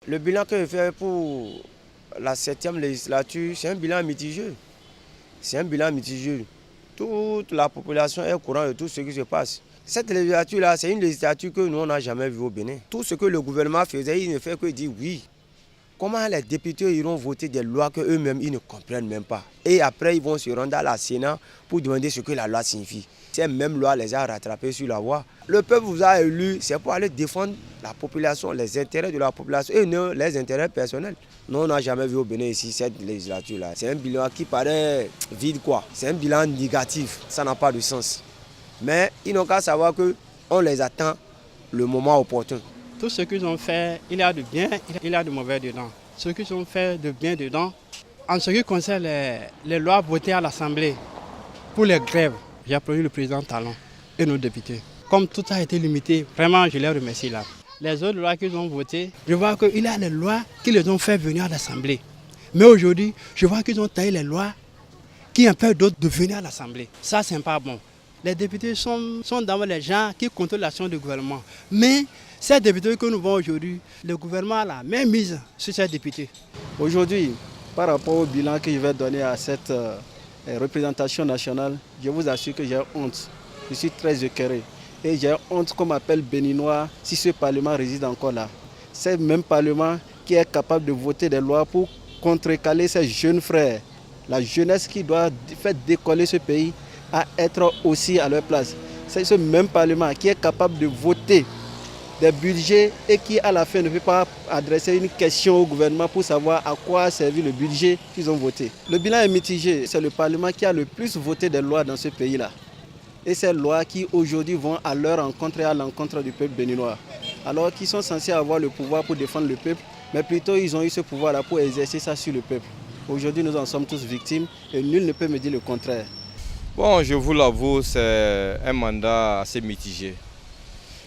Le bilan que je fais pour la 7e législature, c'est un bilan mitigé. C'est un bilan mitigé. Toute la population est au courant de tout ce qui se passe. Cette législature-là, c'est une législature que nous, on n'a jamais vue au Bénin. Tout ce que le gouvernement faisait, il ne fait que dire oui. Comment les députés iront voter des lois qu'eux-mêmes, ils ne comprennent même pas? Et après, ils vont se rendre à la Sénat pour demander ce que la loi signifie. Ces mêmes lois les a rattrapés sur la voie. Le peuple vous a élu, c'est pour aller défendre la population, les intérêts de la population et non les intérêts personnels. Nous, on n'a jamais vu au Bénin ici cette législature-là. C'est un bilan qui paraît vide, quoi. C'est un bilan négatif, ça n'a pas de sens. Mais ils n'ont qu'à savoir qu'on les attend le moment opportun. Tout ce qu'ils ont fait, il y a de bien, il y a de mauvais dedans. Ce qu'ils ont fait de bien dedans, en ce qui concerne les lois votées à l'Assemblée pour les grèves, j'ai applaudi le président Talon et nos députés. Comme tout a été limité, vraiment je les remercie là. Les autres lois qu'ils ont votées, je vois qu'il y a des lois qui les ont fait venir à l'Assemblée. Mais aujourd'hui, je vois qu'ils ont taillé les lois qui empêchent d'autres de venir à l'Assemblée. Ça, c'est pas bon. Les députés sont d'abord les gens qui contrôlent l'action du gouvernement. Mais ces députés que nous voyons aujourd'hui, le gouvernement a la même mise sur ces députés. Aujourd'hui, par rapport au bilan que je vais donner à cette représentation nationale, je vous assure que j'ai honte. Je suis très écœuré. Et j'ai honte qu'on m'appelle béninois si ce Parlement réside encore là. C'est le même Parlement qui est capable de voter des lois pour contrecaler ses jeunes frères. La jeunesse qui doit faire décoller ce pays à être aussi à leur place. C'est ce même Parlement qui est capable de voter des budgets et qui à la fin ne peut pas adresser une question au gouvernement pour savoir à quoi a servi le budget qu'ils ont voté. Le bilan est mitigé. C'est le Parlement qui a le plus voté des lois dans ce pays-là. Et ces lois qui aujourd'hui vont à leur encontre et à l'encontre du peuple béninois. Alors qu'ils sont censés avoir le pouvoir pour défendre le peuple, mais plutôt ils ont eu ce pouvoir-là pour exercer ça sur le peuple. Aujourd'hui nous en sommes tous victimes et nul ne peut me dire le contraire. Bon, je vous l'avoue, c'est un mandat assez mitigé.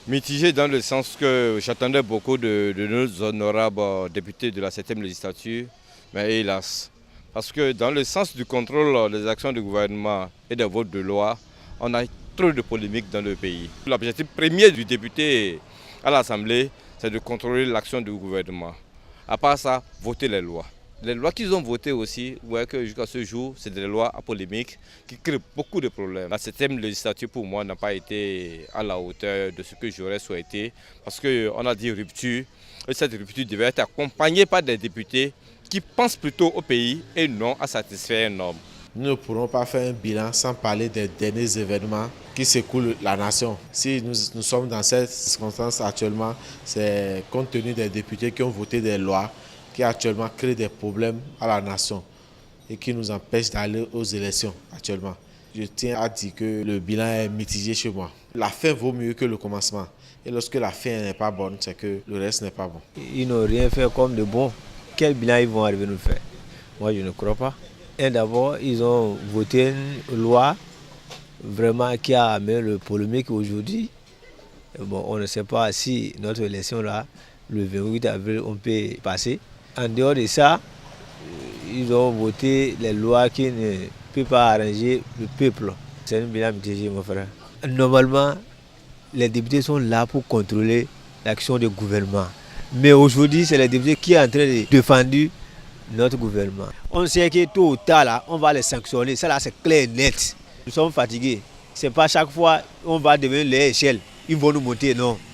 Mitigé dans le sens que j'attendais beaucoup de nos honorables députés de la 7e législature, mais hélas. Parce que dans le sens du contrôle des actions du gouvernement et des votes de loi, on a trop de polémiques dans le pays. L'objectif premier du député à l'Assemblée, c'est de contrôler l'action du gouvernement. À part ça, voter les lois. Les lois qu'ils ont votées aussi, vous voyez que jusqu'à ce jour, c'est des lois polémiques qui créent beaucoup de problèmes. La 7e législature, pour moi, n'a pas été à la hauteur de ce que j'aurais souhaité. Parce qu'on a dit rupture, et cette rupture devait être accompagnée par des députés qui pensent plutôt au pays et non à satisfaire un homme. Nous ne pourrons pas faire un bilan sans parler des derniers événements qui secouent la nation. Si nous sommes dans cette circonstance actuellement, c'est compte tenu des députés qui ont voté des lois qui actuellement créent des problèmes à la nation et qui nous empêchent d'aller aux élections actuellement. Je tiens à dire que le bilan est mitigé chez moi. La fin vaut mieux que le commencement. Et lorsque la fin n'est pas bonne, c'est que le reste n'est pas bon. Ils n'ont rien fait comme de bon. Quel bilan ils vont arriver à nous faire? Moi, je ne crois pas. Et d'abord, ils ont voté une loi vraiment qui a amené le polémique aujourd'hui. Bon, on ne sait pas si notre élection là, le 28 avril, on peut passer. En dehors de ça, ils ont voté les lois qui ne peuvent pas arranger le peuple. C'est un bilan mitigé, mon frère. Normalement, les députés sont là pour contrôler l'action du gouvernement. Mais aujourd'hui, c'est les députés qui sont en train de défendre notre gouvernement. On sait que tôt ou tard, là, on va les sanctionner. Ça, là, c'est clair et net. Nous sommes fatigués. Ce n'est pas chaque fois qu'on va devenir l'échelle. Ils vont nous monter, non.